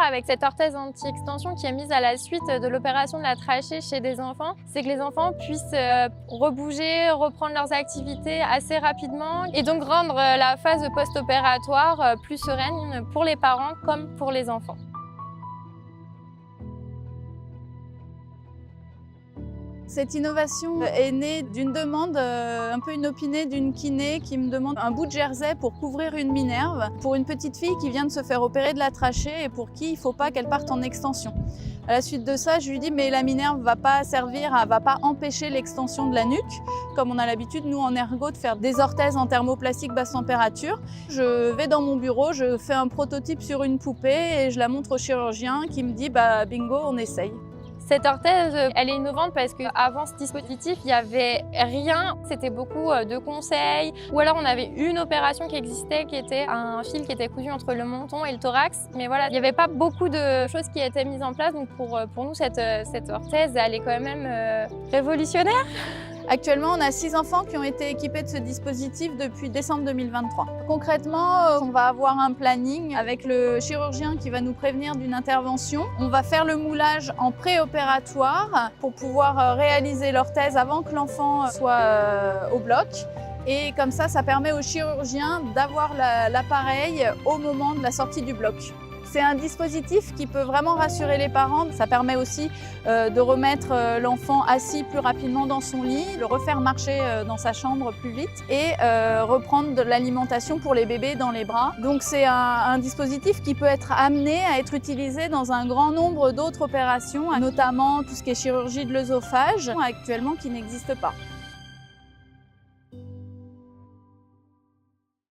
avec cette orthèse anti-extension qui est mise à la suite de l'opération de la trachée chez des enfants, c'est que les enfants puissent rebouger, reprendre leurs activités assez rapidement et donc rendre la phase post-opératoire plus sereine pour les parents comme pour les enfants. Cette innovation est née d'une demande un peu inopinée d'une kiné qui me demande un bout de jersey pour couvrir une minerve pour une petite fille qui vient de se faire opérer de la trachée et pour qui il ne faut pas qu'elle parte en extension. À la suite de ça, je lui dis mais la minerve ne va pas servir, elle ne va pas empêcher l'extension de la nuque, comme on a l'habitude nous en ergo de faire des orthèses en thermoplastique basse température. Je vais dans mon bureau, je fais un prototype sur une poupée et je la montre au chirurgien qui me dit bah bingo, on essaye. Cette orthèse, elle est innovante parce qu'avant ce dispositif, il n'y avait rien. C'était beaucoup de conseils. Ou alors, on avait une opération qui existait, qui était un fil qui était cousu entre le menton et le thorax. Mais voilà, il n'y avait pas beaucoup de choses qui étaient mises en place. Donc, pour nous, cette orthèse, elle est quand même révolutionnaire. Actuellement, on a 6 enfants qui ont été équipés de ce dispositif depuis décembre 2023. Concrètement, on va avoir un planning avec le chirurgien qui va nous prévenir d'une intervention. On va faire le moulage en préopératoire pour pouvoir réaliser l'orthèse avant que l'enfant soit au bloc. Et comme ça permet au chirurgien d'avoir l'appareil au moment de la sortie du bloc. C'est un dispositif qui peut vraiment rassurer les parents. Ça permet aussi de remettre l'enfant assis plus rapidement dans son lit, le refaire marcher dans sa chambre plus vite et reprendre de l'alimentation pour les bébés dans les bras. Donc c'est un dispositif qui peut être amené à être utilisé dans un grand nombre d'autres opérations, notamment tout ce qui est chirurgie de l'œsophage, actuellement qui n'existe pas.